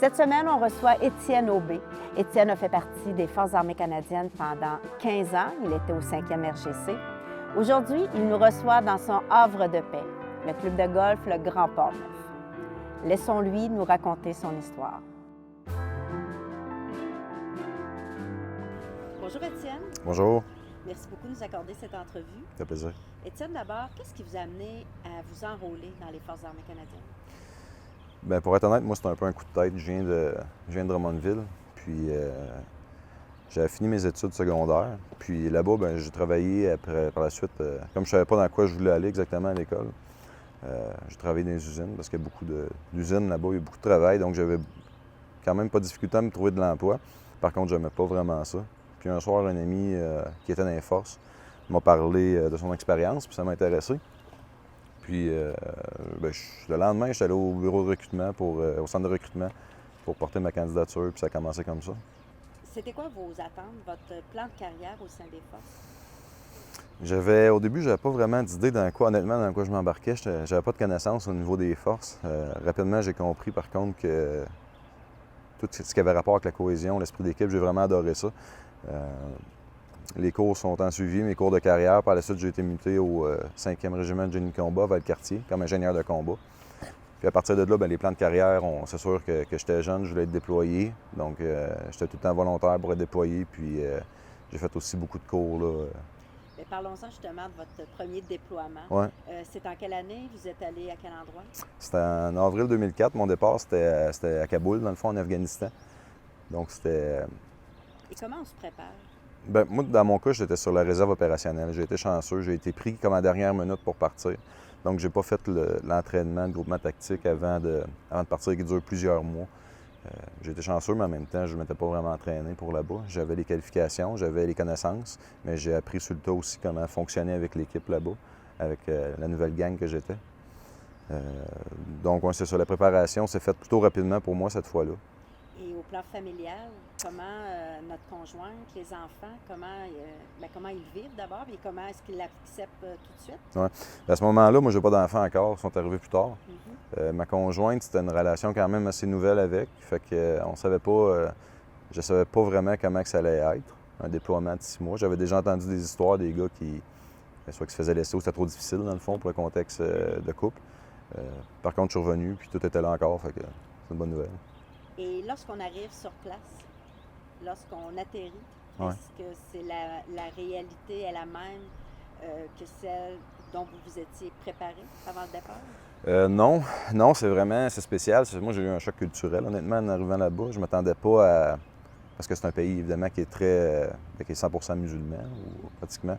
Cette semaine, on reçoit Étienne Aubé. Étienne a fait partie des Forces armées canadiennes pendant 15 ans. Il était au 5e RGC. Aujourd'hui, il nous reçoit dans son havre de paix, le club de golf Le Grand Port-Neuf. Laissons-lui nous raconter son histoire. Bonjour Étienne. Bonjour. Merci beaucoup de nous accorder cette entrevue. Ça fait plaisir. Étienne, d'abord, qu'est-ce qui vous a amené à vous enrôler dans les Forces armées canadiennes? Bien, pour être honnête, moi, c'était un peu un coup de tête. Je viens de Drummondville, puis j'avais fini mes études secondaires. Puis là-bas, bien, j'ai travaillé par la suite, comme je ne savais pas dans quoi je voulais aller exactement à l'école, j'ai travaillé dans les usines, parce qu'il y a beaucoup d'usines là-bas, il y a beaucoup de travail, donc j'avais quand même pas de difficulté à me trouver de l'emploi. Par contre, je n'aimais pas vraiment ça. Puis un soir, un ami qui était dans les forces m'a parlé de son expérience, puis ça m'a intéressé. Puis le lendemain, je suis allé au bureau de recrutement, au centre de recrutement, pour porter ma candidature, puis ça a commencé comme ça. C'était quoi vos attentes, votre plan de carrière au sein des forces? Au début, j'avais pas vraiment d'idée honnêtement, dans quoi je m'embarquais. J'avais pas de connaissances au niveau des forces. Rapidement, j'ai compris par contre que tout ce qui avait rapport avec la cohésion, l'esprit d'équipe, j'ai vraiment adoré ça. Les cours sont en suivi, mes cours de carrière. Par la suite, j'ai été muté au 5e régiment de génie de combat, Valcartier, comme ingénieur de combat. Puis à partir de là, bien, les plans de carrière, c'est sûr que j'étais jeune, je voulais être déployé. Donc, j'étais tout le temps volontaire pour être déployé. Puis j'ai fait aussi beaucoup de cours, là. Mais parlons-en justement de votre premier déploiement. Ouais. C'est en quelle année? Vous êtes allé à quel endroit? C'était en avril 2004. Mon départ, c'était à Kaboul, dans le fond, en Afghanistan. Donc, c'était... Et comment on se prépare? Bien, moi, dans mon cas, j'étais sur la réserve opérationnelle. J'ai été chanceux. J'ai été pris comme à la dernière minute pour partir. Donc, j'ai pas fait l'entraînement, le groupement tactique avant de partir, qui dure plusieurs mois. J'ai été chanceux, mais en même temps, je ne m'étais pas vraiment entraîné pour là-bas. J'avais les qualifications, j'avais les connaissances, mais j'ai appris sur le tas aussi comment fonctionner avec l'équipe là-bas, avec la nouvelle gang que j'étais. Donc, c'est ça. La préparation s'est faite plutôt rapidement pour moi cette fois-là. Et au plan familial, comment notre conjointe, les enfants, comment ils vivent d'abord et comment est-ce qu'ils l'acceptent tout de suite? Ouais. À ce moment-là, moi, je n'ai pas d'enfants encore, ils sont arrivés plus tard. Ma conjointe, c'était une relation quand même assez nouvelle avec, fait que on savait pas, je savais pas vraiment comment que ça allait être, un déploiement de 6 mois. J'avais déjà entendu des histoires des gars soit qui se faisaient laisser ou c'était trop difficile, dans le fond, pour le contexte de couple. Par contre, je suis revenu, puis tout était là encore, fait que c'est une bonne nouvelle. Et lorsqu'on arrive sur place, lorsqu'on atterrit, Ouais. est-ce que c'est la réalité est la même que celle dont vous vous étiez préparé avant le départ? Non, c'est spécial. Moi, j'ai eu un choc culturel, honnêtement, en arrivant là-bas. Je ne m'attendais pas à... Parce que c'est un pays, évidemment, qui est qui est 100% musulman, ou pratiquement.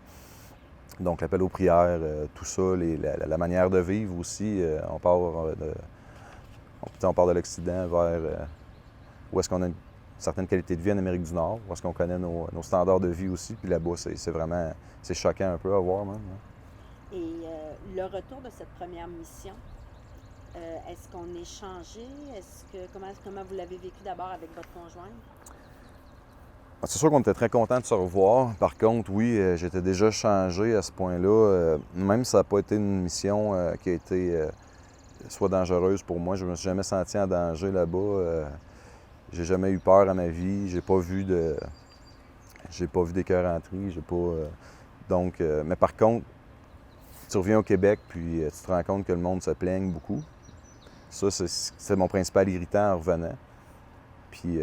Donc, l'appel aux prières, tout ça, la manière de vivre aussi. On part de l'Occident vers où est-ce qu'on a une certaine qualité de vie en Amérique du Nord, où est-ce qu'on connaît nos standards de vie aussi. Puis là-bas, c'est choquant un peu à voir, même. Et le retour de cette première mission, est-ce qu'on est changé? Comment vous l'avez vécu d'abord avec votre conjointe? C'est sûr qu'on était très contents de se revoir. Par contre, oui, j'étais déjà changé à ce point-là. Même si ça n'a pas été une mission qui a été soit dangereuse pour moi, je ne me suis jamais senti en danger là-bas. J'ai jamais eu peur à ma vie. J'ai pas vu des cœurs entrer. Mais par contre, tu reviens au Québec, puis tu te rends compte que le monde se plaigne beaucoup. Ça, c'est mon principal irritant en revenant. Puis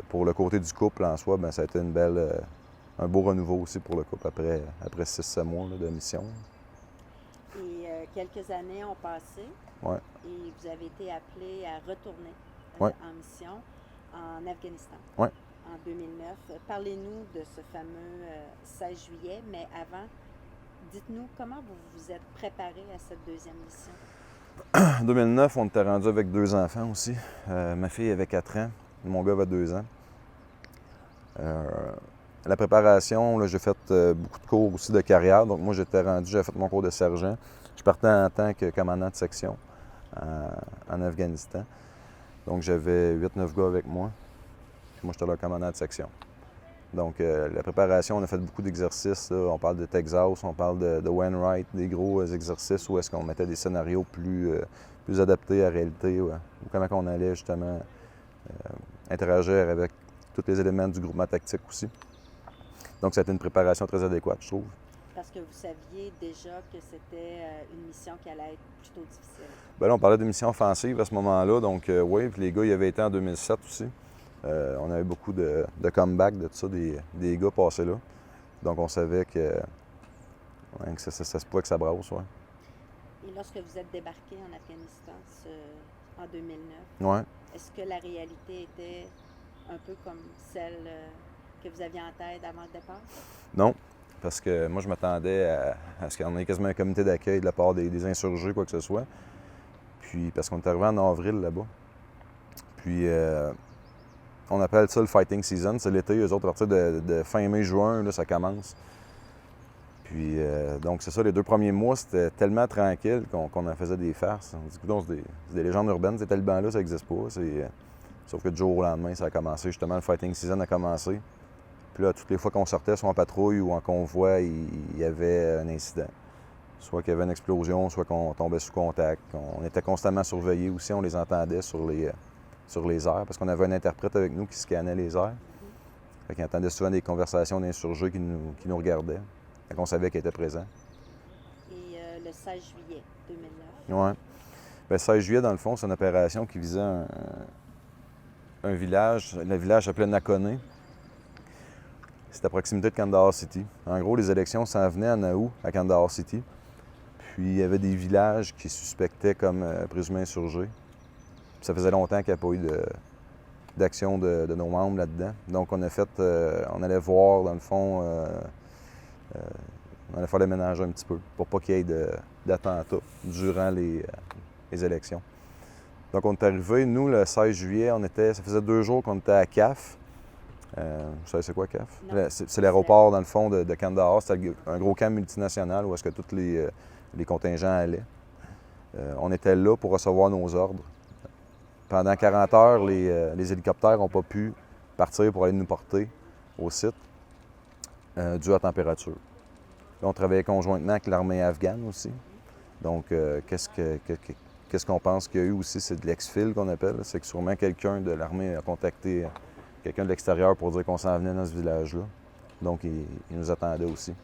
pour le côté du couple en soi, bien, ça a été un beau renouveau aussi pour le couple après 6-7 mois là, de mission. Et quelques années ont passé. Ouais. Et vous avez été appelé à retourner Ouais. en mission en Afghanistan. Ouais. En 2009. Parlez-nous de ce fameux 16 juillet, mais avant, dites-nous comment vous vous êtes préparé à cette deuxième mission? En 2009, on était rendu avec 2 enfants aussi. Ma fille avait 4 ans, mon gars avait 2 ans. La préparation, là, j'ai fait beaucoup de cours aussi de carrière. Donc moi, j'avais fait mon cours de sergent. Je partais en tant que commandant de section en Afghanistan. Donc j'avais 8-9 gars avec moi. Puis moi, j'étais leur commandant de section. Donc la préparation, on a fait beaucoup d'exercices. Là. On parle de Texas, on parle de Wainwright, des gros exercices où est-ce qu'on mettait des scénarios plus adaptés à la réalité. Ouais. Ou comment on allait justement interagir avec tous les éléments du groupement tactique aussi. Donc, ça a été une préparation très adéquate, je trouve. Parce que vous saviez déjà que c'était une mission qui allait être plutôt difficile. Bien là, on parlait de mission offensive à ce moment-là, donc oui, puis les gars, y avaient été en 2007 aussi. On avait beaucoup de comeback de tout ça, des gars passés là. Donc, on savait que, ouais, que ça se pouvait que ça brasse, ouais. Et lorsque vous êtes débarqué en Afghanistan en 2009, Ouais. est-ce que la réalité était un peu comme celle que vous aviez en tête avant le départ? Non, parce que moi, je m'attendais à ce qu'on ait quasiment un comité d'accueil de la part des insurgés, quoi que ce soit. Puis, parce qu'on est arrivé en avril là-bas. Puis, on appelle ça le fighting season. C'est l'été, eux autres, à partir de fin mai, juin, là, ça commence. Puis, donc, c'est ça, les 2 premiers mois, c'était tellement tranquille qu'on en faisait des farces. On dit, écoute, c'est des légendes urbaines, ces talibans-là, ça n'existe pas. Sauf que du jour au lendemain, ça a commencé. Justement, le fighting season a commencé. Puis là, toutes les fois qu'on sortait, soit en patrouille ou en convoi, il y avait un incident. Soit qu'il y avait une explosion, soit qu'on tombait sous contact. On était constamment surveillés aussi, on les entendait sur les airs, parce qu'on avait un interprète avec nous qui scannait les airs. Fait qu'il entendait souvent des conversations d'insurgés qui nous regardaient. Fait qu'on savait qu'ils étaient présents. Et le 16 juillet 2009? Oui. Le 16 juillet, dans le fond, c'est une opération qui visait un village. Le village s'appelait Nakone. C'est à proximité de Kandahar City. En gros, les élections s'en venaient à Naou, à Kandahar City. Puis il y avait des villages qui suspectaient comme présumés insurgés. Puis ça faisait longtemps qu'il n'y a pas eu d'action de nos membres là-dedans. Donc on on allait voir, dans le fond, on allait faire le ménage un petit peu pour pas qu'il y ait d'attentats durant les élections. Donc on est arrivé, nous, le 16 juillet, ça faisait 2 jours qu'on était à CAF. Vous savez c'est quoi CAF? C'est l'aéroport, dans le fond, de Kandahar. C'était un gros camp multinational où est-ce que tous les contingents allaient. On était là pour recevoir nos ordres. Pendant 40 heures, les hélicoptères n'ont pas pu partir pour aller nous porter au site dû à la température. Là, on travaillait conjointement avec l'armée afghane aussi. Donc, qu'est-ce qu'on pense qu'il y a eu aussi? C'est de l'exfil qu'on appelle. C'est que sûrement quelqu'un de l'armée a contacté quelqu'un de l'extérieur pour dire qu'on s'en venait dans ce village-là. Donc, il nous attendait aussi.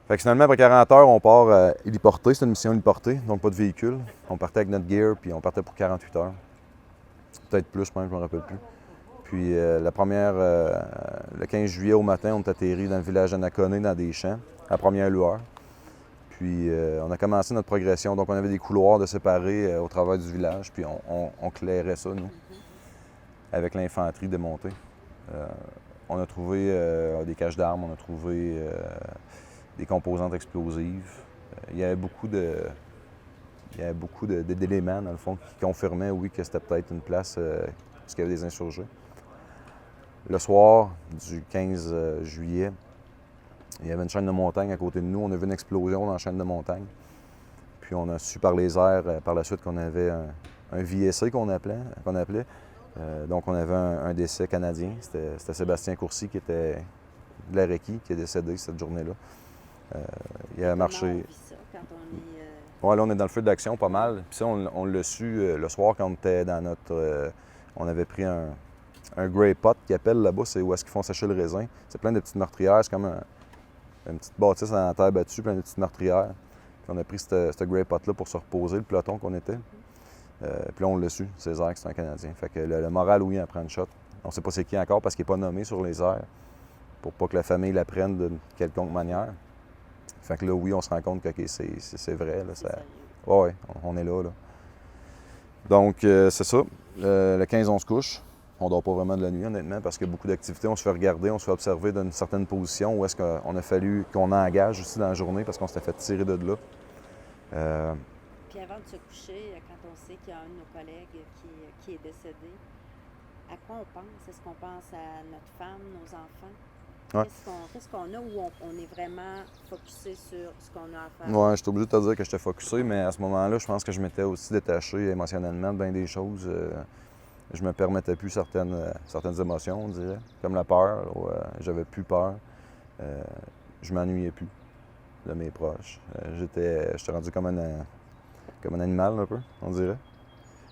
Fait que finalement, après 40 heures, on part héliporté. C'est une mission héliportée, donc pas de véhicule. On partait avec notre gear, puis on partait pour 48 heures. Peut-être plus, même, je ne me rappelle plus. Puis le 15 juillet au matin, on est atterri dans le village de Nakone, dans des champs, à la première lueur. Puis on a commencé notre progression. Donc on avait des couloirs de séparés au travers du village, puis on clairait ça, nous, avec l'infanterie démontée. On a trouvé des caches d'armes, on a trouvé des composantes explosives. Il y avait beaucoup d'éléments, dans le fond, qui confirmaient, oui, que c'était peut-être une place où il y avait des insurgés. Le soir du 15 juillet, il y avait une chaîne de montagne à côté de nous. On a vu une explosion dans la chaîne de montagne. Puis on a su par les airs, par la suite, qu'on avait un VSA qu'on appelait. Donc on avait un décès canadien. C'était Sébastien Courcy, qui était de la RECI, qui est décédé cette journée-là. Il a marché. Comment on vit ça quand on est... Ouais, là, on est dans le feu d'action pas mal. Puis ça, on l'a su le soir quand on était dans notre... on avait pris un grey pot qu'ils appellent là-bas, c'est où est-ce qu'ils font sécher le raisin. C'est plein de petites meurtrières, c'est comme une petite bâtisse en terre battue, plein de petites meurtrières. Puis on a pris ce grey pot-là pour se reposer, le peloton qu'on était. Puis là, on l'a su, Césaire, que c'est un Canadien. Fait que le moral, oui, en prend une shot. On sait pas c'est qui encore parce qu'il n'est pas nommé sur les airs, pour pas que la famille l'apprenne d'une quelconque manière. Fait que là, oui, on se rend compte que okay, c'est vrai. Là, ouais, on est là. Donc, c'est ça. Le 15, on se couche. On dort pas vraiment de la nuit, honnêtement, parce qu'il y a beaucoup d'activités. On se fait regarder, on se fait observer d'une certaine position où est-ce qu'on a fallu qu'on engage aussi dans la journée parce qu'on s'était fait tirer de là. Puis avant de se coucher, quand on sait qu'il y a un de nos collègues qui est décédé, à quoi on pense? Est-ce qu'on pense à notre femme, nos enfants? Ouais. Qu'est-ce qu'on a où on est vraiment focusé sur ce qu'on a à faire? Oui, je suis obligé de te dire que j'étais focusé, mais à ce moment-là, je pense que je m'étais aussi détaché émotionnellement de bien des choses. Je me permettais plus certaines émotions, on dirait, comme la peur. J'avais plus peur. Je m'ennuyais plus de mes proches. J'étais rendu comme un animal, un peu, on dirait.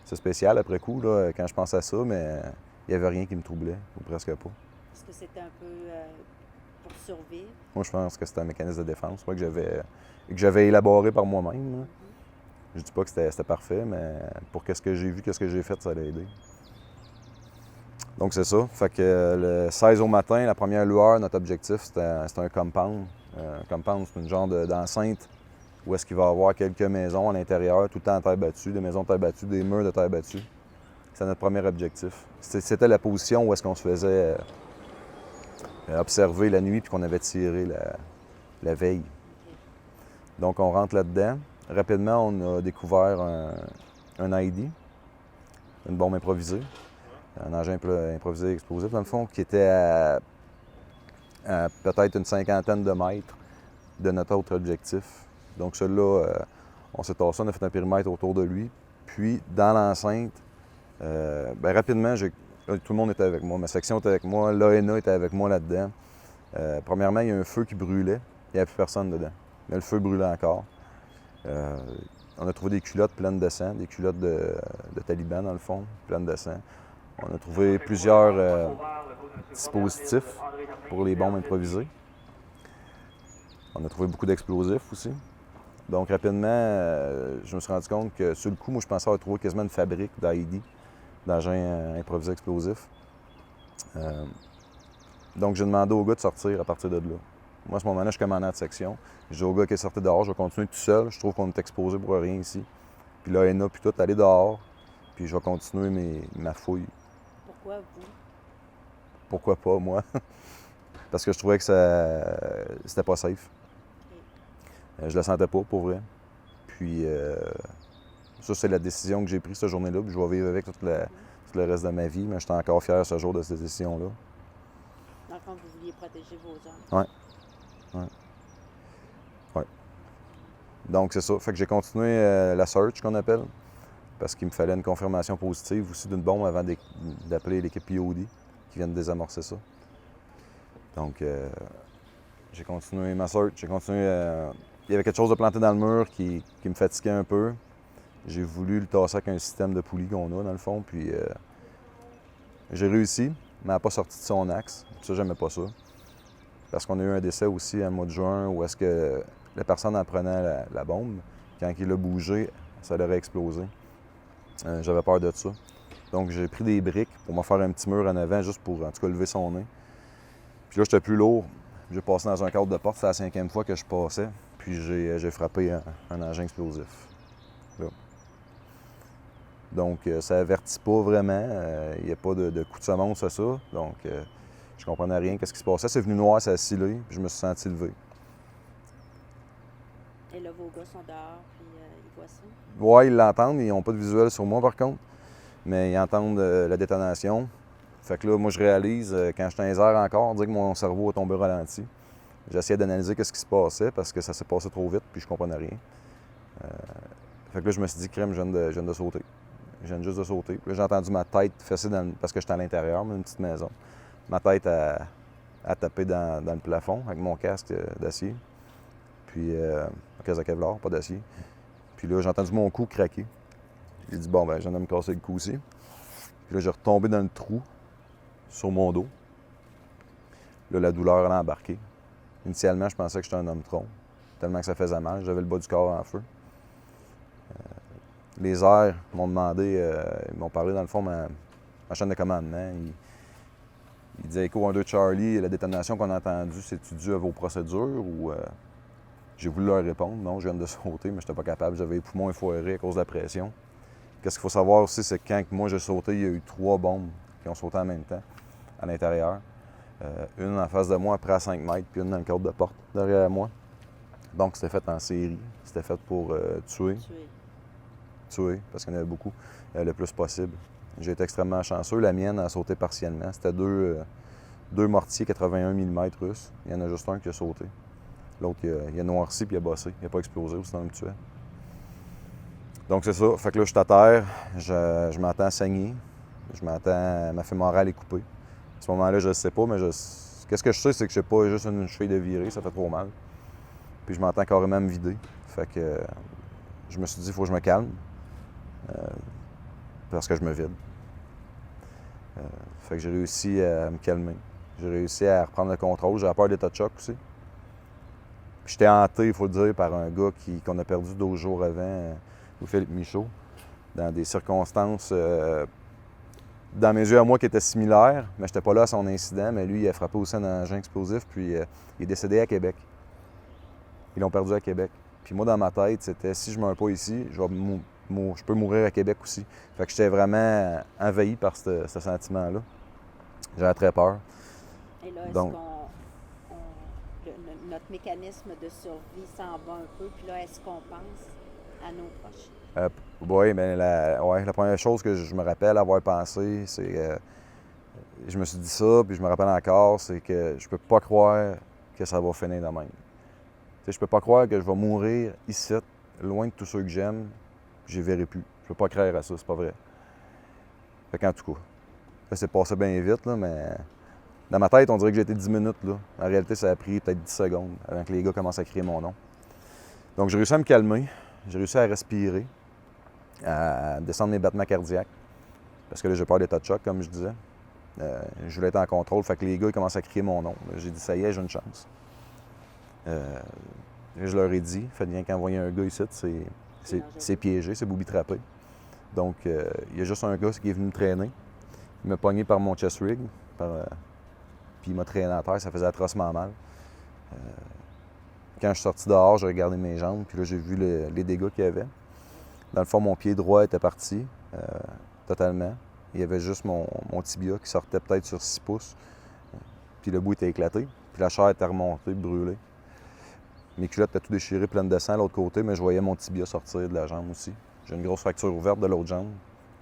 C'est spécial après coup, là, quand je pense à ça, mais il n'y avait rien qui me troublait, ou presque pas. Est-ce que c'était un peu pour survivre? Moi, je pense que c'était un mécanisme de défense que j'avais élaboré par moi-même. Là. Je dis pas que c'était parfait, mais pour qu'est-ce que j'ai vu, qu'est-ce que j'ai fait, ça l'a aidé. Donc, c'est ça. Fait que le 16 au matin, la première lueur, notre objectif, c'était un compound. Un compound, c'est une genre d'enceinte où est-ce qu'il va y avoir quelques maisons à l'intérieur, tout le temps en terre battue, des maisons de terre battue, des murs de terre battue. C'est notre premier objectif. C'était la position où est-ce qu'on se faisait observer la nuit puis qu'on avait tiré la veille. Donc, on rentre là-dedans. Rapidement, on a découvert un ID, une bombe improvisée, un engin improvisé explosif, dans le fond, qui était à peut-être une 50aine de mètres de notre autre objectif. Donc, celui-là, on s'est tassé, on a fait un périmètre autour de lui. Puis, dans l'enceinte, rapidement, tout le monde était avec moi. Ma section était avec moi, l'ANA était avec moi là-dedans. Premièrement, il y a un feu qui brûlait. Il n'y avait plus personne dedans. Mais le feu brûlait encore. On a trouvé des culottes pleines de sang, des culottes de talibans, dans le fond, pleines de sang. On a trouvé plusieurs dispositifs pour les bombes improvisées. On a trouvé beaucoup d'explosifs aussi. Donc, rapidement, je me suis rendu compte que, sur le coup, moi, je pensais avoir trouvé quasiment une fabrique d'IED, d'engins improvisés explosifs. Donc, j'ai demandé au gars de sortir à partir de là. Moi, à ce moment-là, je suis commandant de section. J'ai dit au gars qui est sorti dehors, je vais continuer tout seul. Je trouve qu'on est exposé pour rien ici. Puis l'ANA, puis tout, aller dehors. Puis je vais continuer ma fouille. Pourquoi vous? Pourquoi pas, moi? Parce que je trouvais que c'était pas safe. Je le sentais pas, pour vrai. Puis ça, c'est la décision que j'ai prise cette journée-là. Puis je vais vivre avec tout le reste de ma vie. Mais je suis encore fier ce jour de cette décision-là. Dans le fond, vous vouliez protéger vos hommes. Oui. Donc, c'est ça. Fait que j'ai continué la search, qu'on appelle, parce qu'il me fallait une confirmation positive aussi d'une bombe avant d'appeler l'équipe POD qui vient de désamorcer ça. Donc, j'ai continué ma search. J'ai continué. Il y avait quelque chose de planté dans le mur qui me fatiguait un peu. J'ai voulu le tasser avec un système de poulie qu'on a, dans le fond, puis j'ai réussi, mais elle n'a pas sorti de son axe. Ça, j'aimais pas ça. Parce qu'on a eu un décès aussi en mois de juin où est-ce que la personne en prenant la bombe, quand il a bougé, ça l'aurait explosé. J'avais peur de ça. Donc, j'ai pris des briques pour me faire un petit mur en avant, juste pour, en tout cas, lever son nez. Puis là, j'étais plus lourd. J'ai passé dans un cadre de porte. C'est la 5e fois que je passais. Puis j'ai frappé un engin explosif. Là. Donc, ça avertit pas vraiment. Il n'y a pas de coup de semonce à ça. Donc, je comprenais rien. Qu'est-ce qui se passait? C'est venu noir, ça a scellé. Puis je me suis senti levé. Et là, vos gars sont dehors, puis ils voient ça? Oui, ils l'entendent. Ils n'ont pas de visuel sur moi, par contre. Mais ils entendent la détonation. Fait que là, moi, je réalise, quand j'étais dans les airs encore, on dirait que mon cerveau a tombé au ralenti. J'essayais d'analyser ce qui se passait parce que ça s'est passé trop vite puis je comprenais rien. Fait que là, je me suis dit, crème, je viens de sauter. Je viens juste de sauter. Puis là, j'ai entendu ma tête fesser parce que j'étais à l'intérieur, une petite maison. Ma tête a tapé dans le plafond avec mon casque d'acier. Puis, un casque de Kevlar, pas d'acier. Puis là, j'ai entendu mon cou craquer. J'ai dit, bon, ben, je viens de me casser le cou aussi. Puis là, j'ai retombé dans le trou sur mon dos. Là, la douleur, elle a embarqué. Initialement, je pensais que j'étais un homme-tronc, tellement que ça faisait mal. J'avais le bas du corps en feu. Les airs m'ont demandé, ils m'ont parlé, dans le fond, ma chaîne de commandement. Ils disaient, Echo 1-2 Charlie, la détonation qu'on a entendue, c'est-tu dû à vos procédures ou... J'ai voulu leur répondre, non, je viens de sauter, mais je n'étais pas capable. J'avais les poumons effoirés à cause de la pression. Qu'est-ce qu'il faut savoir aussi, c'est que quand moi j'ai sauté, il y a eu 3 bombes qui ont sauté en même temps à l'intérieur. Une en face de moi, après à 5 mètres, puis une dans le cadre de porte derrière moi. Donc, c'était fait en série. C'était fait pour tuer, parce qu'il y en avait beaucoup, le plus possible. J'ai été extrêmement chanceux. La mienne a sauté partiellement. C'était deux mortiers 81 mm russes. Il y en a juste un qui a sauté. L'autre, il a noirci puis il a bossé. Il n'a pas explosé, sinon il me tuait. Donc, c'est ça. Fait que là, je suis à terre. Je m'entends saigner. Ma fémorale est coupée. À ce moment-là, je ne sais pas, mais qu'est-ce que je sais, c'est que je n'ai pas juste une cheville de virée. Ça fait trop mal. Puis je m'entends carrément me vider. Fait que je me suis dit, il faut que je me calme. parce que je me vide. Fait que j'ai réussi à me calmer. J'ai réussi à reprendre le contrôle. J'avais peur d'état de choc aussi. Puis j'étais hanté, il faut le dire, par un gars qu'on a perdu 12 jours avant, Philippe Michaud, dans des circonstances, dans mes yeux à moi, qui étaient similaires, mais je n'étais pas là à son incident, mais lui, il a frappé aussi un engin explosif, puis il est décédé à Québec. Ils l'ont perdu à Québec. Puis moi, dans ma tête, c'était si je ne meurs pas ici, je peux mourir à Québec aussi. Fait que j'étais vraiment envahi par ce sentiment-là. J'avais très peur. Et là, est-ce Donc, notre mécanisme de survie s'en va un peu, puis là, est-ce qu'on pense à nos proches? Oui, bien, la première chose que je me rappelle avoir pensé, c'est je me suis dit ça, puis je me rappelle encore, c'est que je peux pas croire que ça va finir de même. T'sais, je peux pas croire que je vais mourir ici, loin de tous ceux que j'aime, puis je les verrai plus. Je peux pas croire à ça, c'est pas vrai. Fait qu'en tout cas, là, c'est passé bien vite, là, mais dans ma tête, on dirait que j'ai été 10 minutes, là. En réalité, ça a pris peut-être 10 secondes avant que les gars commencent à crier mon nom. Donc, j'ai réussi à me calmer, j'ai réussi à respirer, à descendre mes battements cardiaques, parce que là, j'ai peur d'état de choc, comme je disais. Je voulais être en contrôle, fait que les gars, ils commencent à crier mon nom. J'ai dit, ça y est, j'ai une chance. Je leur ai dit, faites bien qu'envoyer un gars ici, c'est piégé, c'est booby-trappé. Donc, il y a juste un gars qui est venu me traîner. Il m'a pogné par mon chest rig, puis il m'a traîné à terre, ça faisait atrocement mal. Quand je suis sorti dehors, j'ai regardé mes jambes, puis là, j'ai vu les dégâts qu'il y avait. Dans le fond, mon pied droit était parti, totalement. Il y avait juste mon tibia qui sortait peut-être sur 6 pouces. Puis le bout était éclaté, puis la chair était remontée, brûlée. Mes culottes étaient tout déchirées, pleines de sang de l'autre côté, mais je voyais mon tibia sortir de la jambe aussi. J'ai une grosse fracture ouverte de l'autre jambe,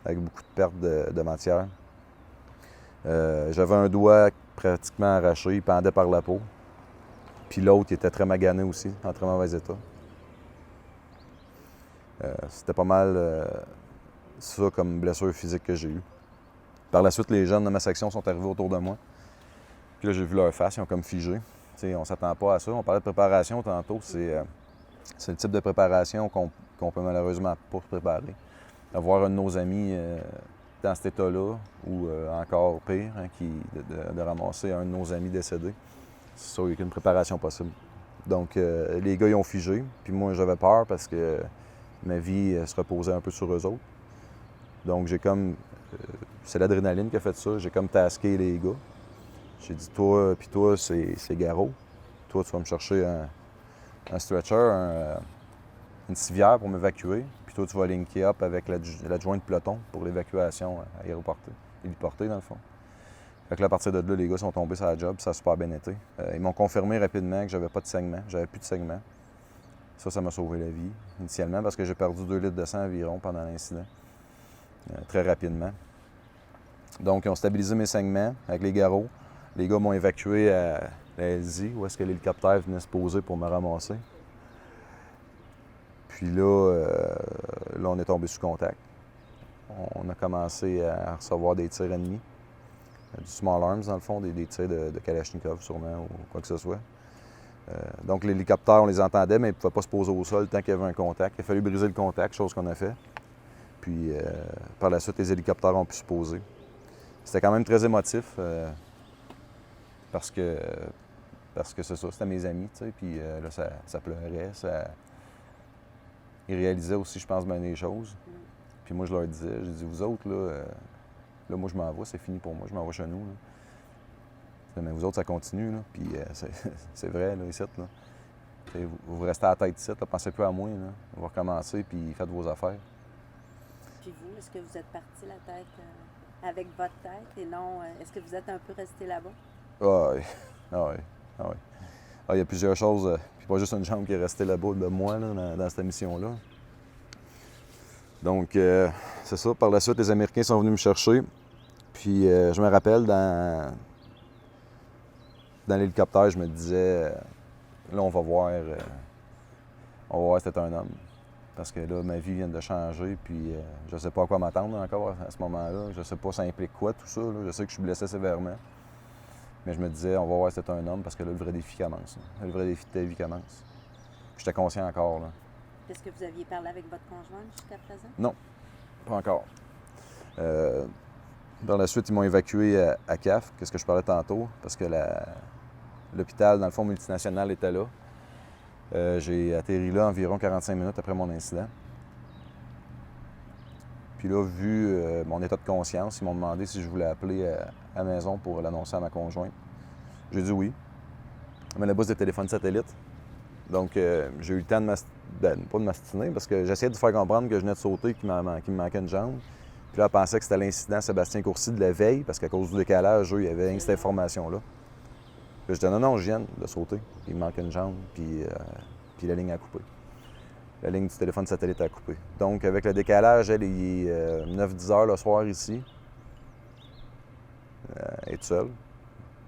avec beaucoup de pertes de matière. J'avais un doigt pratiquement arraché, il pendait par la peau. Puis l'autre, il était très magané aussi, en très mauvais état. C'était pas mal ça comme blessure physique que j'ai eue. Par la suite, les jeunes de ma section sont arrivés autour de moi. Puis là, j'ai vu leur face, ils ont comme figé. T'sais, on ne s'attend pas à ça. On parlait de préparation tantôt. C'est le type de préparation qu'on peut malheureusement pas se préparer. Avoir un de nos amis dans cet état-là, ou encore pire, hein, de ramasser un de nos amis décédé, c'est sûr qu'il n'y a qu'une préparation possible. Donc, les gars, ils ont figé. Puis moi, j'avais peur parce que ma vie se reposait un peu sur eux autres. Donc, j'ai comme... c'est l'adrénaline qui a fait ça. J'ai comme tasqué les gars. J'ai dit, toi, puis toi, c'est Garot. Toi, tu vas me chercher un stretcher, une civière pour m'évacuer. Puis toi, tu vas linker up avec l'adjoint de peloton pour l'évacuation héliportée, dans le fond. Fait que là, à partir de là, les gars sont tombés sur la job, ça a super bien été. Ils m'ont confirmé rapidement que j'avais pas de saignement, j'avais plus de saignement. Ça m'a sauvé la vie, initialement, parce que j'ai perdu 2 litres de sang environ pendant l'incident, très rapidement. Donc, ils ont stabilisé mes saignements avec les garrots. Les gars m'ont évacué à la LZ, où est-ce que l'hélicoptère venait se poser pour me ramasser. Puis là, on est tombé sous contact. On a commencé à recevoir des tirs ennemis. Du small arms, dans le fond, des tirs de Kalachnikov, sûrement, ou quoi que ce soit. Donc, l'hélicoptère, on les entendait, mais ils ne pouvaient pas se poser au sol tant qu'il y avait un contact. Il a fallu briser le contact, chose qu'on a fait. Puis, par la suite, les hélicoptères ont pu se poser. C'était quand même très émotif, parce que c'est ça, c'était mes amis, tu sais, puis là, ça pleurait, Ils réalisaient aussi, je pense, bien des choses. Puis moi, je leur disais, j'ai dit, vous autres, là, moi, je m'en vais, c'est fini pour moi, je m'en vais chez nous, là. Mais vous autres, ça continue, là, puis c'est vrai, là, ici, là. Vous restez à la tête ici, là, pensez plus à moi, là. On va recommencer, puis faites vos affaires. Puis vous, est-ce que vous êtes parti la tête avec votre tête et non, est-ce que vous êtes un peu resté là-bas? Ah oui, ah oui, ah oui. Ah, il y a plusieurs choses, puis pas juste une jambe qui est restée là-bas de moi, là, dans cette mission-là. Donc, c'est ça. Par la suite, les Américains sont venus me chercher. Puis, je me rappelle, dans l'hélicoptère, je me disais, là, on va voir si c'était un homme. Parce que là, ma vie vient de changer, puis je sais pas à quoi m'attendre encore à ce moment-là. Je sais pas ça implique quoi, tout ça, là. Je sais que je suis blessé sévèrement. Mais je me disais, on va voir si c'était un homme, parce que là, le vrai défi commence. Là. Le vrai défi de ta vie commence. J'étais conscient encore, là. Est-ce que vous aviez parlé avec votre conjointe jusqu'à présent? Non, pas encore. Par la suite, ils m'ont évacué à CAF, qu'est-ce que je parlais tantôt, parce que l'hôpital, dans le fond, multinational était là. J'ai atterri là environ 45 minutes après mon incident. Puis là, vu mon état de conscience, ils m'ont demandé si je voulais appeler à la maison pour l'annoncer à ma conjointe. J'ai dit oui. Mais là-bas, c'est des téléphones satellites. Donc, j'ai eu le temps pas de m'astiner, parce que j'essayais de faire comprendre que je venais de sauter, qu'il me manquait une jambe. Puis là, elle pensait que c'était l'incident Sébastien Courcy de la veille, parce qu'à cause du décalage, eux, il y avait cette information-là. Puis je disais non, je viens de sauter. Il me manque une jambe, puis la ligne a coupé. La ligne du téléphone satellite a coupé. Donc, avec le décalage, elle est 9-10 heures le soir ici. Elle est seule.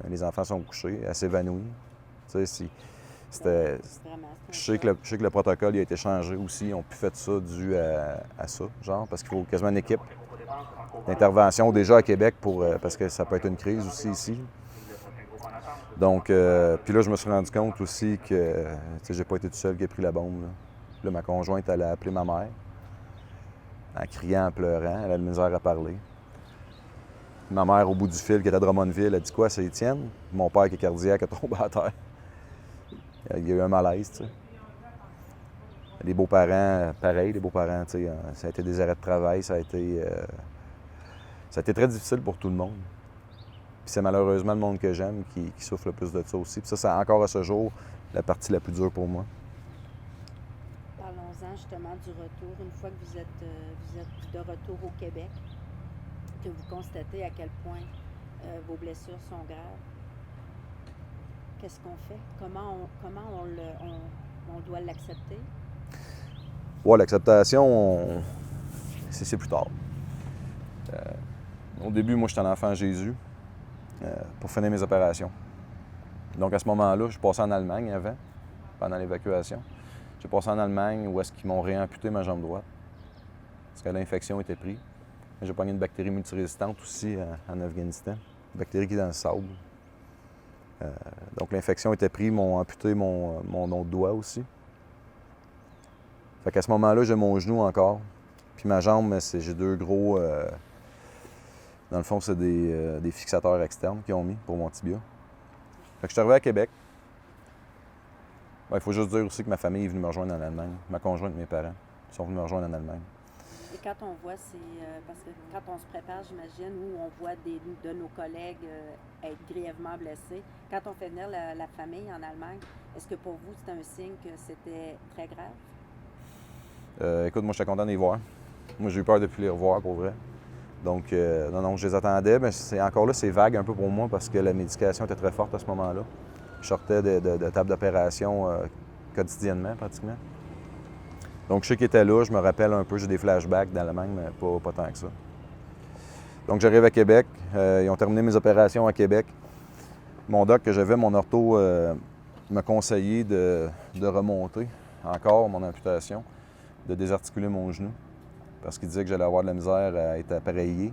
Les enfants sont couchés, elle s'évanouit. Tu sais, c'était... Je sais que le protocole il a été changé aussi. Ils ont pu faire ça dû à ça, genre, parce qu'il faut quasiment une équipe d'intervention déjà à Québec parce que ça peut être une crise aussi ici. Donc, puis là, je me suis rendu compte aussi que j'ai pas été tout seul qui a pris la bombe. Là, ma conjointe, elle a appelé ma mère en criant, en pleurant. Elle a de la misère à parler. Ma mère, au bout du fil, qui était à Drummondville, a dit quoi? C'est Étienne? Mon père, qui est cardiaque, a tombé à terre. Il y a eu un malaise, tu sais. Les beaux-parents, pareil, les beaux-parents, tu sais, ça a été des arrêts de travail, ça a été très difficile pour tout le monde. Puis c'est malheureusement le monde que j'aime qui souffre le plus de ça aussi. Puis ça, c'est encore à ce jour la partie la plus dure pour moi. Parlons-en justement du retour. Une fois que vous êtes de retour au Québec, que vous constatez à quel point vos blessures sont graves, qu'est-ce qu'on fait? Comment on doit l'accepter? Ouais, l'acceptation, c'est plus tard. Au début, moi, j'étais un enfant Jésus pour finir mes opérations. Donc, à ce moment-là, je suis passé en Allemagne avant, pendant l'évacuation. J'ai passé en Allemagne où est-ce qu'ils m'ont réamputé ma jambe droite parce que l'infection était prise. J'ai pogné une bactérie multirésistante aussi en Afghanistan, une bactérie qui est dans le sable. Donc, l'infection était prise, ils m'ont amputé mon autre doigt aussi. Fait qu'à ce moment-là, j'ai mon genou encore. Puis ma jambe, j'ai deux gros... dans le fond, c'est des fixateurs externes qu'ils ont mis pour mon tibia. Fait que je suis arrivé à Québec. Il faut juste dire aussi que ma famille est venue me rejoindre en Allemagne. Ma conjointe et mes parents sont venus me rejoindre en Allemagne. Et quand on voit, parce que quand on se prépare, j'imagine, où on voit de nos collègues être grièvement blessés, quand on fait venir la famille en Allemagne, est-ce que pour vous, c'est un signe que c'était très grave? Écoute, moi, j'étais content de les voir. Moi, j'ai eu peur de ne plus les revoir, pour vrai. Donc, non, je les attendais, mais encore là, c'est vague un peu pour moi parce que la médication était très forte à ce moment-là. Je sortais de table d'opération quotidiennement, pratiquement. Donc, je sais qu'ils étaient là, je me rappelle un peu, j'ai des flashbacks d'Allemagne, mais pas tant que ça. Donc, j'arrive à Québec. Ils ont terminé mes opérations à Québec. Mon doc que j'avais, mon ortho, m'a conseillé de remonter encore mon amputation, de désarticuler mon genou, parce qu'il disait que j'allais avoir de la misère à être appareillé.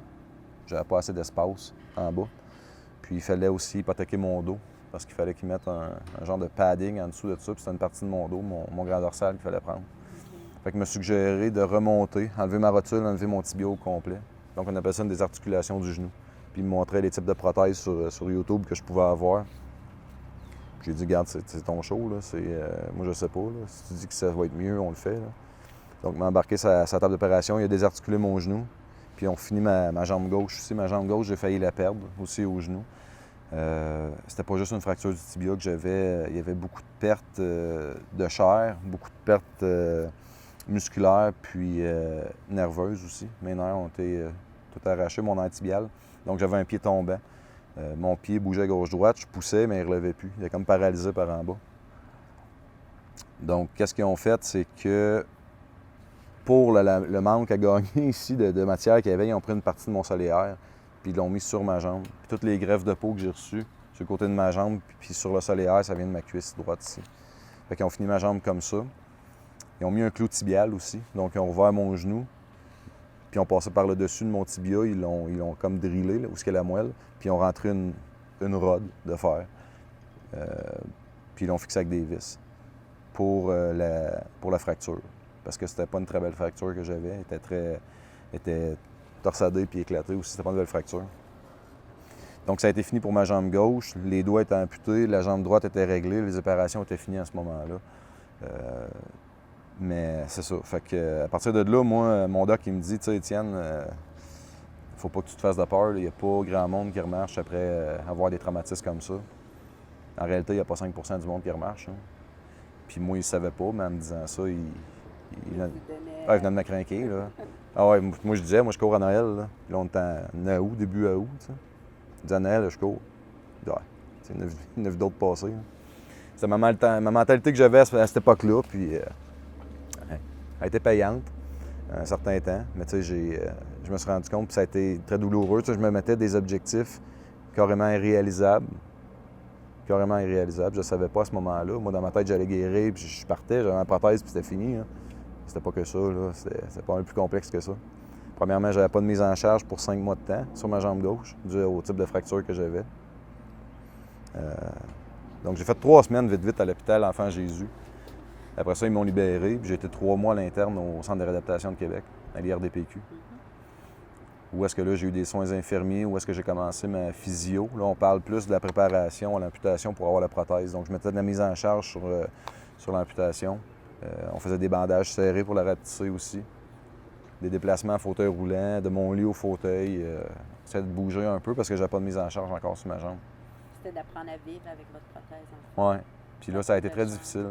J'avais pas assez d'espace en bas. Puis, il fallait aussi hypothéquer mon dos, parce qu'il fallait qu'il mette un genre de padding en dessous de ça, puis c'était une partie de mon dos, mon grand dorsal qu'il fallait prendre. Fait qu'il m'a suggéré de remonter, enlever ma rotule, enlever mon tibia au complet. Donc, on appelle ça une désarticulation du genou. Puis, il me montrait les types de prothèses sur YouTube que je pouvais avoir. Puis, j'ai dit, regarde, c'est ton show, là. Moi, je sais pas, là. Si tu dis que ça va être mieux, on le fait, là. Donc, il m'a embarqué sa table d'opération, il a désarticulé mon genou. Puis, on finit ma jambe gauche aussi. Ma jambe gauche, j'ai failli la perdre aussi au genou. C'était pas juste une fracture du tibia que j'avais. Il y avait beaucoup de pertes de chair, beaucoup de pertes musculaires, puis nerveuses aussi. Mes nerfs ont été tout arrachés, mon nerf tibial. Donc, j'avais un pied tombant. Mon pied bougeait gauche-droite, je poussais, mais il ne relevait plus. Il était comme paralysé par en bas. Donc, qu'est-ce qu'ils ont fait? C'est que pour le manque à gagner ici de matière qu'il y avait, ils ont pris une partie de mon soléaire, puis ils l'ont mis sur ma jambe. Puis toutes les greffes de peau que j'ai reçues, sur le côté de ma jambe, puis sur le soléaire, ça vient de ma cuisse droite ici. Fait qu'ils ont fini ma jambe comme ça. Ils ont mis un clou tibial aussi, donc ils ont ouvert mon genou, puis ils ont passé par le dessus de mon tibia, ils l'ont comme drillé, là, où est-ce qu'il y a la moelle, puis ils ont rentré une rod de fer, puis ils l'ont fixé avec des vis pour la fracture, parce que c'était pas une très belle fracture que j'avais, elle était torsadé puis éclaté aussi, c'était pas une nouvelle fracture. Donc ça a été fini pour ma jambe gauche, les doigts étaient amputés, la jambe droite était réglée, les opérations étaient finies à ce moment-là. Mais c'est ça. Fait que, à partir de là, moi, mon doc, il me dit, tu sais, Étienne, faut pas que tu te fasses de peur. Il n'y a pas grand monde qui remarche après avoir des traumatismes comme ça. En réalité, il n'y a pas 5 % du monde qui remarche. Hein. Puis moi, il ne savait pas, mais en me disant ça, il venait de me craquer. Là. Ah ouais, moi, je disais, moi, je cours à Noël. Là, puis là on était en août, début août. T'sais. Je disais à Noël, je cours. Je dis, ouais, il y en a vu d'autres passer. C'était ma mentalité que j'avais à cette époque-là. Puis elle a été payante un certain temps. Mais tu sais, je me suis rendu compte que ça a été très douloureux. Tu sais, je me mettais des objectifs carrément irréalisables. Carrément irréalisable. Je ne savais pas à ce moment-là. Moi, dans ma tête, j'allais guérir, puis je partais, j'avais ma prothèse, puis c'était fini. Hein. C'était pas que ça, là. C'était pas un plus complexe que ça. Premièrement, j'avais pas de mise en charge pour 5 mois de temps sur ma jambe gauche, dû au type de fracture que j'avais. Donc, j'ai fait 3 semaines vite à l'hôpital Enfant Jésus. Après ça, ils m'ont libéré, puis j'ai été 3 mois à l'interne au Centre de réadaptation de Québec, à l'IRDPQ. Où est-ce que là, j'ai eu des soins infirmiers, où est-ce que j'ai commencé ma physio. Là, on parle plus de la préparation à l'amputation pour avoir la prothèse. Donc, je mettais de la mise en charge sur l'amputation. On faisait des bandages serrés pour la rapetisser aussi. Des déplacements en fauteuil roulant, de mon lit au fauteuil. J'essayais de bouger un peu parce que j'avais pas de mise en charge encore sur ma jambe. C'était d'apprendre à vivre avec votre prothèse. Oui. Puis là, ça a été très difficile.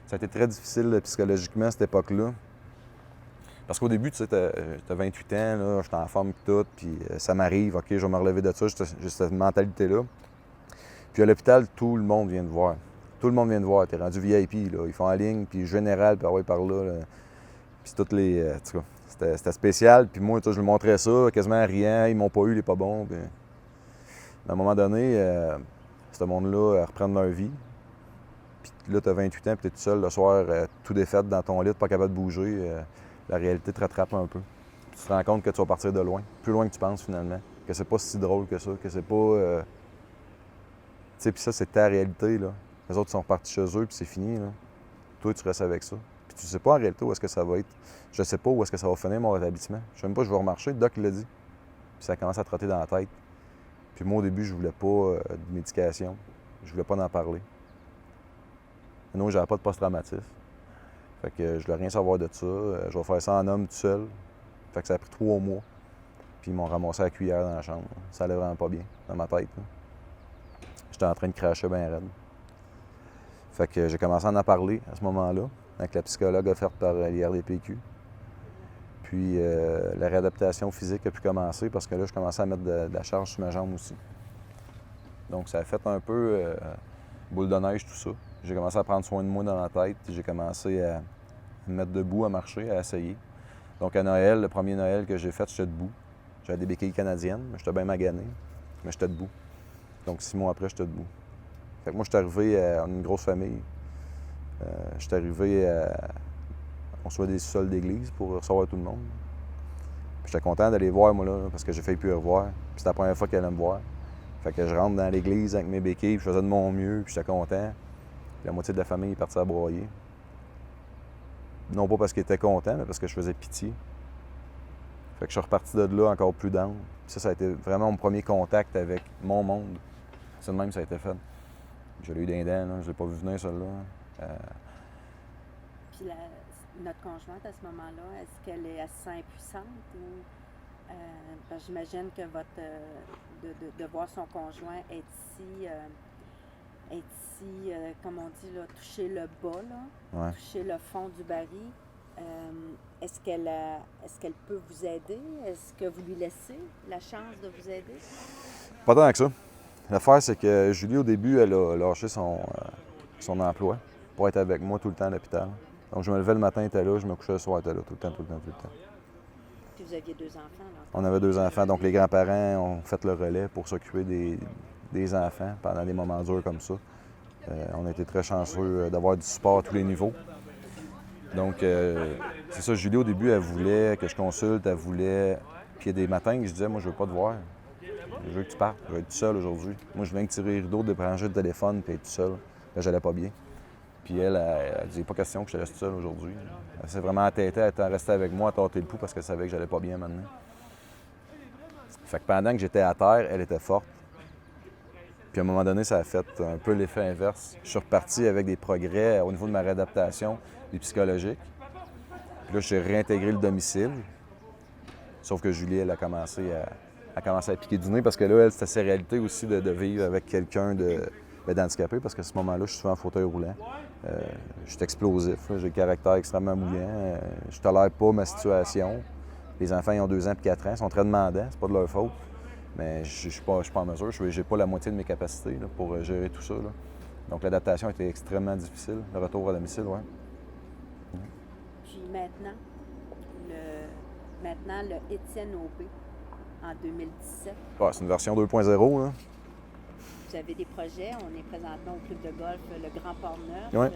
Ça a été très difficile psychologiquement à cette époque-là. Parce qu'au début, tu sais, t'as 28 ans, là, j'étais en forme et tout, puis ça m'arrive, OK, je vais me relever de ça, j'ai cette mentalité-là. Puis à l'hôpital, tout le monde vient te voir. Tout le monde vient te voir, t'es rendu VIP, là. Ils font en ligne, puis général, puis par là. Puis toutes les... en tout cas, c'était spécial, puis moi, je lui montrais ça, quasiment rien, ils m'ont pas eu, il est pas bon. Puis... À un moment donné, ce monde-là reprend leur vie. Puis là, t'as 28 ans, puis t'es tout seul le soir, tout défait dans ton lit, pas capable de bouger. La réalité te rattrape un peu. Tu te rends compte que tu vas partir de loin, plus loin que tu penses finalement, que c'est pas si drôle que ça, que c'est pas... Tu sais, puis ça, c'est ta réalité, là. Les autres sont repartis chez eux, puis c'est fini, là. Toi, tu restes avec ça. Puis tu sais pas en réalité où est-ce que ça va être. Je sais pas où est-ce que ça va finir, mon rétablissement. Je sais même pas si je vais remarcher, le doc l'a dit. Puis ça commence à trotter dans la tête. Puis moi, au début, je voulais pas de médication. Je voulais pas en parler. Non, j'avais pas de post-traumatisme. Fait que je voulais rien savoir de ça. Je vais faire ça en homme tout seul. Fait que ça a pris 3 mois. Puis ils m'ont ramassé la cuillère dans la chambre. Ça allait vraiment pas bien dans ma tête. Là. J'étais en train de cracher bien raide. Fait que j'ai commencé à en parler à ce moment-là, avec la psychologue offerte par l'IRDPQ. Puis la réadaptation physique a pu commencer parce que là, je commençais à mettre de la charge sur ma jambe aussi. Donc ça a fait un peu boule de neige, tout ça. J'ai commencé à prendre soin de moi dans la tête, puis j'ai commencé à me mettre debout, à marcher, à essayer. Donc à Noël, le premier Noël que j'ai fait, j'étais debout. J'avais des béquilles canadiennes, j'étais bien magané, mais j'étais debout. Donc 6 mois après, j'étais debout. Fait que moi, j'étais arrivé à une grosse famille. J'étais arrivé à... On reçoit des sols d'église pour recevoir tout le monde. Puis j'étais content d'aller voir, moi, là, parce que j'ai failli plus revoir. Puis c'était la première fois qu'elle allait me voir. Fait que je rentre dans l'église avec mes béquilles, puis je faisais de mon mieux, puis j'étais content. Puis la moitié de la famille est partie à broyer. Non pas parce qu'ils étaient contents, mais parce que je faisais pitié. Fait que je suis reparti de là encore plus down. Puis ça a été vraiment mon premier contact avec mon monde. C'est de même que ça a été fait. Je l'ai eu d'un dents, là. Je l'ai pas vu venir, celle-là. Puis notre conjointe, à ce moment-là, est-ce qu'elle est assez impuissante ou... parce que j'imagine que de voir son conjoint être ici, comme on dit, là, toucher le bas, là, Ouais. toucher le fond du baril, est-ce qu'elle peut vous aider? Est-ce que vous lui laissez la chance de vous aider? Pas tant que ça. L'affaire, c'est que Julie, au début, elle a lâché son emploi pour être avec moi tout le temps à l'hôpital. Donc, je me levais le matin, elle était là, je me couchais le soir, elle était là, tout le temps. Puis vous aviez 2 enfants, là? On avait 2 enfants, donc les grands-parents ont fait le relais pour s'occuper des enfants pendant des moments durs comme ça. On a été très chanceux d'avoir du support à tous les niveaux. Donc, c'est ça, Julie, au début, elle voulait que je consulte, elle voulait... Puis il y a des matins que je disais, moi, je veux pas te voir. Je veux que tu partes, je veux être tout seul aujourd'hui. Moi, je viens que tirer les rideaux, débrancher le téléphone, puis être tout seul. Là, j'allais pas bien. Puis elle disait, pas question que je reste seul aujourd'hui. Elle s'est vraiment entêtée à rester avec moi, à tâter le pouls parce qu'elle savait que j'allais pas bien maintenant. Fait que pendant que j'étais à terre, elle était forte. Puis à un moment donné, ça a fait un peu l'effet inverse. Je suis reparti avec des progrès au niveau de ma réadaptation, des psychologiques. Puis là, j'ai réintégré le domicile. Sauf que Julie, elle a commencé à piquer du nez parce que là, elle, c'était sa réalité aussi de vivre avec quelqu'un d'handicapé parce qu'à ce moment-là, je suis souvent en fauteuil roulant. Je suis explosif, là, j'ai le caractère extrêmement mouillant. Je tolère pas ma situation. Les enfants, ils ont 2 ans et 4 ans, ils sont très demandants, c'est pas de leur faute. Mais je ne suis pas en mesure, je n'ai pas la moitié de mes capacités là, pour gérer tout ça. Là. Donc l'adaptation a été extrêmement difficile, le retour à domicile, oui. Puis maintenant, le Étienne Aubé, en 2017. Ouais, c'est une version 2.0. Là. Vous avez des projets. On est présentement au club de golf Le Grand Port-Neuf. Ouais.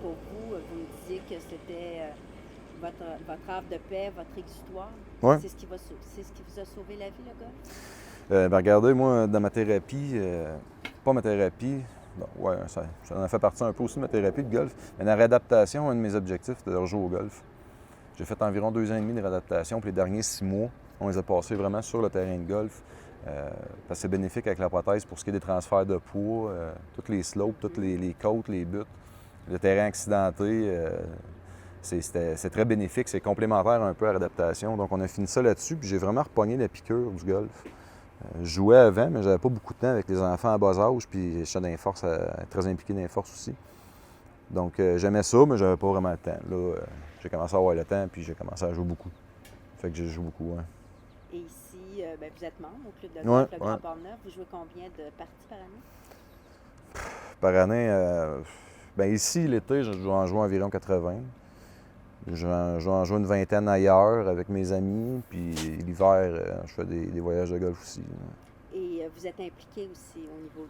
Pour vous me disiez que c'était votre havre de paix, votre exutoire. Ouais. C'est ce qui vous a sauvé la vie, le golf? Ben regardez, moi, dans ma thérapie, pas ma thérapie, bon, ouais, ça en a fait partie un peu aussi de ma thérapie de golf, mais dans la réadaptation, un de mes objectifs, c'était de rejouer au golf. J'ai fait environ 2 ans et demi de réadaptation, puis les derniers 6 mois, on les a passés vraiment sur le terrain de golf. Parce que c'est bénéfique avec la prothèse pour ce qui est des transferts de poids, toutes les slopes, toutes les côtes, les buts, le terrain accidenté. C'est très bénéfique, c'est complémentaire un peu à l'adaptation. Donc on a fini ça là-dessus, puis j'ai vraiment repogné la piqûre du golf. Je jouais avant, mais j'avais pas beaucoup de temps avec les enfants à bas âge, puis j'étais dans les forces, très impliqué dans les forces aussi. Donc j'aimais ça, mais j'avais pas vraiment le temps. Là, j'ai commencé à avoir le temps, puis j'ai commencé à jouer beaucoup. Fait que j'ai joué beaucoup, ouais. Et ici, vous êtes membre au club de golf Le Grand Port-Neuf. Vous jouez combien de parties par année? Par année, bien ici, l'été, je joue environ 80. Je joue une vingtaine ailleurs avec mes amis. Puis l'hiver, je fais des voyages de golf aussi. Et vous êtes impliqué aussi au niveau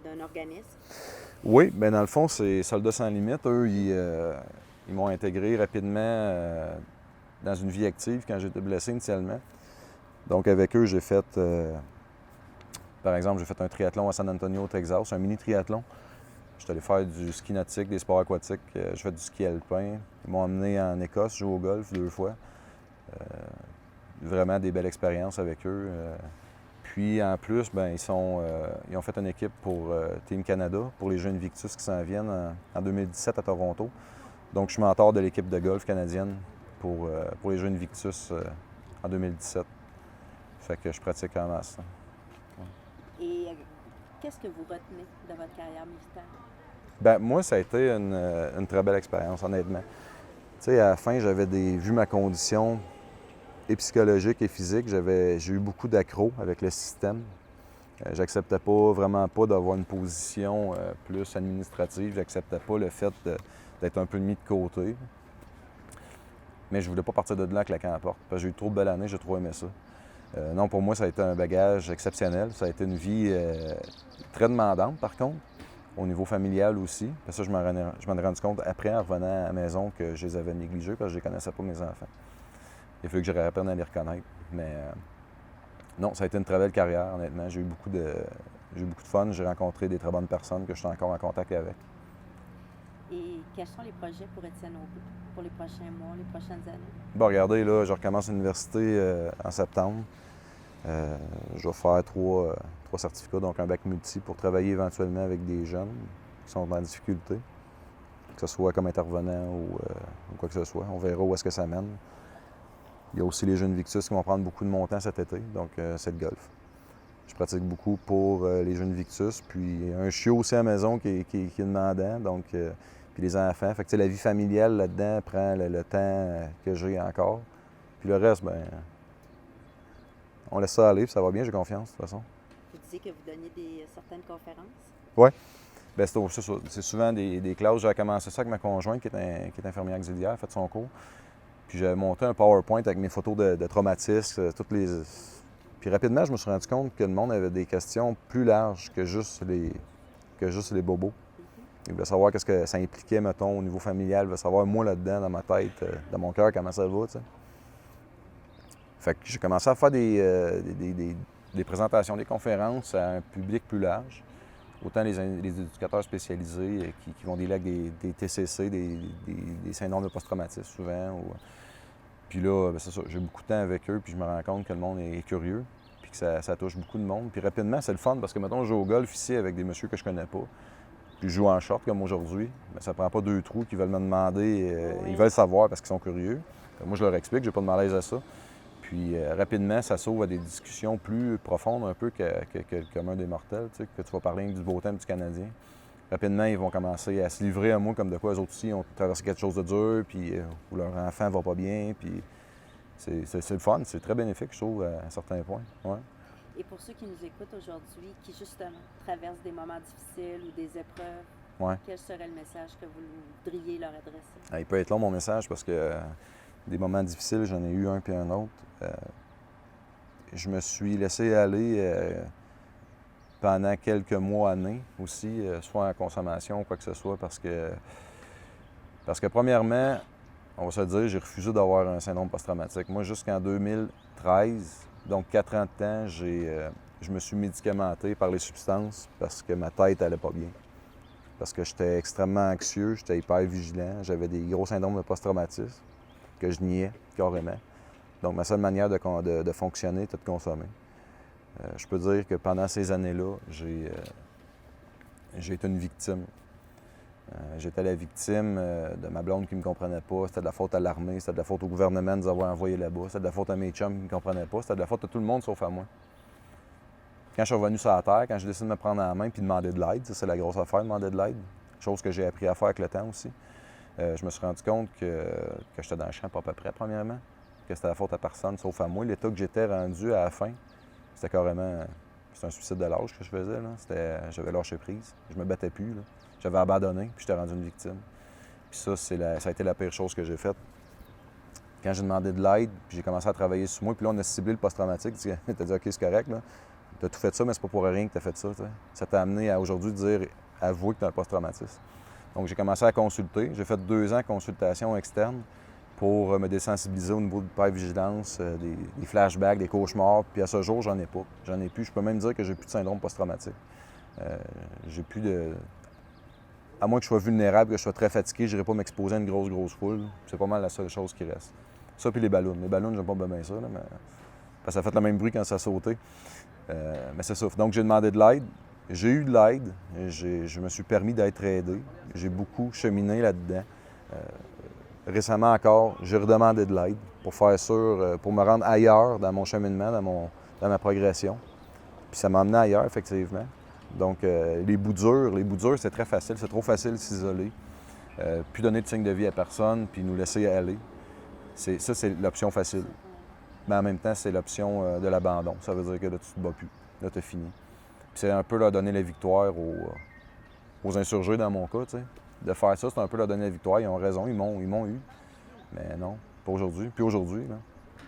d'un organisme? Oui, bien dans le fond, c'est Soldats sans limite. Eux, ils m'ont intégré rapidement dans une vie active quand j'étais blessé initialement. Donc avec eux, j'ai fait, par exemple, j'ai fait un triathlon à San Antonio, au Texas, un mini-triathlon. Je suis allé faire du ski nautique, des sports aquatiques. J'ai fait du ski alpin. Ils m'ont emmené en Écosse, jouer au golf 2 fois. Vraiment des belles expériences avec eux. Puis en plus, bien, ils ont fait une équipe pour Team Canada, pour les Jeux Invictus qui s'en viennent en 2017 à Toronto. Donc je suis mentor de l'équipe de golf canadienne pour les Jeux Invictus en 2017. Fait que je pratique en masse. Et qu'est-ce que vous retenez de votre carrière militaire? Bien, moi, ça a été une très belle expérience, honnêtement. Tu sais, à la fin, vu ma condition et psychologique et physique, j'ai eu beaucoup d'accros avec le système. J'acceptais vraiment pas d'avoir une position plus administrative. J'acceptais pas le fait d'être un peu mis de côté. Mais je voulais pas partir de là en claquant la porte. Parce que j'ai eu trop de belles années, j'ai trop aimé ça. Non, pour moi, ça a été un bagage exceptionnel. Ça a été une vie très demandante, par contre, au niveau familial aussi. Parce que ça, je m'en ai rendu compte après, en revenant à la maison, que je les avais négligés parce que je ne les connaissais pas, mes enfants. Il a fallu que j'aurais appris à les reconnaître. Mais non, ça a été une très belle carrière, honnêtement. J'ai eu beaucoup de fun. J'ai rencontré des très bonnes personnes que je suis encore en contact avec. Et quels sont les projets pour Étienne Aubé pour les prochains mois, les prochaines années? Bon, regardez, là, je recommence l'université en septembre. Je vais faire 3 certificats, donc un bac multi pour travailler éventuellement avec des jeunes qui sont en difficulté, que ce soit comme intervenant ou quoi que ce soit. On verra où est-ce que ça mène. Il y a aussi les Jeux Invictus qui vont prendre beaucoup de mon temps cet été, donc c'est le golf. Je pratique beaucoup pour les Jeux Invictus, puis un chiot aussi à la maison qui est demandant, donc puis les enfants. Fait que la vie familiale là-dedans prend le temps que j'ai encore. Puis le reste, ben on laisse ça aller, puis ça va bien, j'ai confiance, de toute façon. Vous disiez que vous donniez certaines conférences? Oui. Bien, c'est souvent des classes. J'ai commencé ça avec ma conjointe, qui est infirmière auxiliaire, a fait son cours. Puis j'avais monté un PowerPoint avec mes photos de traumatismes, Puis rapidement, je me suis rendu compte que le monde avait des questions plus larges que juste les bobos. Il voulait savoir qu'est-ce que ça impliquait, mettons, au niveau familial. Il voulait savoir, moi, là-dedans, dans ma tête, dans mon cœur, comment ça va, tu sais. Fait que j'ai commencé à faire des présentations, des conférences à un public plus large. Autant les éducateurs spécialisés qui vont dealer avec des TCC, des syndromes de post-traumatisme souvent. Puis là, c'est ça, j'ai beaucoup de temps avec eux, puis je me rends compte que le monde est curieux, puis que ça touche beaucoup de monde. Puis rapidement, c'est le fun, parce que, mettons, je joue au golf ici avec des messieurs que je connais pas, puis je joue en short comme aujourd'hui, mais ça prend pas 2 trous qui veulent me demander, ils veulent savoir parce qu'ils sont curieux. Moi, je leur explique, j'ai pas de malaise à ça. Puis rapidement, ça s'ouvre à des discussions plus profondes un peu que le commun des mortels, tu sais, que tu vas parler du beau temps du Canadien. Rapidement, ils vont commencer à se livrer à moi comme de quoi eux autres aussi ont traversé quelque chose de dur, puis où leur enfant va pas bien, puis c'est le fun, c'est très bénéfique, je trouve, à certains points. Ouais. Et pour ceux qui nous écoutent aujourd'hui, qui justement traversent des moments difficiles ou des épreuves, Ouais. quel serait le message que vous voudriez leur adresser? Il peut être long, mon message, parce que des moments difficiles, j'en ai eu un puis un autre. Je me suis laissé aller pendant quelques mois, années aussi, soit en consommation ou quoi que ce soit, parce que premièrement, on va se le dire, j'ai refusé d'avoir un syndrome post-traumatique. Moi, jusqu'en 2013, donc 4 ans de temps, je me suis médicamenté par les substances parce que ma tête allait pas bien. Parce que j'étais extrêmement anxieux, j'étais hyper vigilant, j'avais des gros syndromes de post-traumatisme que je niais carrément. Donc, ma seule manière de fonctionner était de consommer. Je peux dire que pendant ces années-là, j'ai été une victime. J'étais la victime de ma blonde qui ne me comprenait pas. C'était de la faute à l'armée, c'était de la faute au gouvernement de nous avoir envoyés là-bas. C'était de la faute à mes chums qui ne me comprenaient pas. C'était de la faute à tout le monde sauf à moi. Quand je suis revenu sur la terre, quand j'ai décidé de me prendre en main et de demander de l'aide, ça, c'est la grosse affaire, demander de l'aide. Chose que j'ai appris à faire avec le temps aussi. Je me suis rendu compte que j'étais dans le champ pas à peu près, premièrement. Que c'était la faute à personne sauf à moi. L'état que j'étais rendu à la fin, c'était carrément... C'était un suicide de l'âge que je faisais. J'avais lâché prise. Je me battais plus. Là. J'avais abandonné, puis j'étais rendu une victime. Puis ça, ça a été la pire chose que j'ai faite. Quand j'ai demandé de l'aide, puis j'ai commencé à travailler sur moi, puis là, on a ciblé le post-traumatique. Tu as dit, OK, c'est correct, là. Tu as tout fait ça, mais c'est pas pour rien que tu as fait ça. T'sais. Ça t'a amené à aujourd'hui dire, avouer que tu as un post-traumatisme. Donc, j'ai commencé à consulter. J'ai fait 2 ans de consultation externe pour me désensibiliser au niveau de l'hypervigilance, des flashbacks, des cauchemars. Puis à ce jour, j'en ai pas. J'en ai plus. Je peux même dire que j'ai plus de syndrome post-traumatique. J'ai plus de... À moins que je sois vulnérable, que je sois très fatigué, je n'irai pas m'exposer à une grosse foule. C'est pas mal la seule chose qui reste. Ça, puis les ballons. Les ballons, j'aime pas bien ça, là, mais... Parce que ça fait le même bruit quand ça a sauté. Mais c'est ça. Donc, j'ai demandé de l'aide. J'ai eu de l'aide. Je me suis permis d'être aidé. J'ai beaucoup cheminé là-dedans. Récemment encore, j'ai redemandé de l'aide pour faire sûr, pour me rendre ailleurs dans mon cheminement, dans ma progression. Puis ça m'a amené ailleurs, effectivement. Donc, les bouts durs, c'est très facile. C'est trop facile de s'isoler, puis donner de signe de vie à personne, puis nous laisser aller. Ça, c'est l'option facile. Mais en même temps, c'est l'option de l'abandon. Ça veut dire que là, tu te bats plus. Là, tu as fini. Puis c'est un peu leur donner la victoire aux insurgés, dans mon cas, tu sais. De faire ça, c'est un peu leur donner la victoire. Ils ont raison, ils m'ont eu. Mais non, pas aujourd'hui. Puis aujourd'hui, là.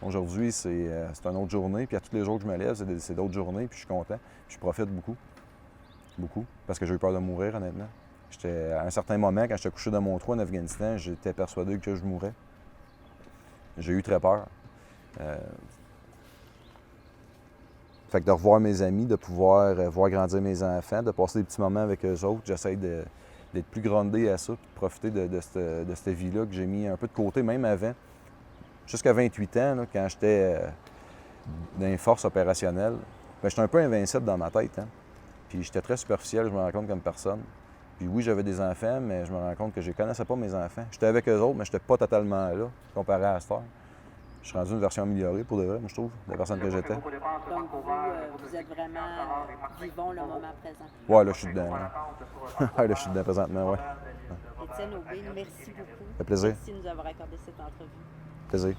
Aujourd'hui, c'est une autre journée. Puis à tous les jours que je me lève, c'est d'autres journées. Puis je suis content. Puis je profite beaucoup. Beaucoup. Parce que j'ai eu peur de mourir, honnêtement. À un certain moment, quand j'étais couché dans mon trou en Afghanistan, j'étais persuadé que je mourrais. J'ai eu très peur. Fait que de revoir mes amis, de pouvoir voir grandir mes enfants, de passer des petits moments avec eux autres, j'essaie d'être plus grondé à ça, puis de profiter de cette vie-là que j'ai mis un peu de côté, même avant. Jusqu'à 28 ans, là, quand j'étais dans les forces opérationnelles, j'étais un peu invincible dans ma tête. Hein? Puis j'étais très superficiel, je me rends compte, comme personne. Puis oui, j'avais des enfants, mais je me rends compte que je ne connaissais pas mes enfants. J'étais avec eux autres, mais je n'étais pas totalement là, comparé à cette heure. Je suis rendu une version améliorée, pour de vrai, moi, je trouve, de la personne que j'étais. Donc, vous êtes vraiment vivons le moment présent. Ouais, là, je suis dedans. Là, je suis dedans présentement, ouais. Étienne Aubé, merci beaucoup. Ça fait plaisir. Merci de nous avoir accordé cette entrevue. Plaisir.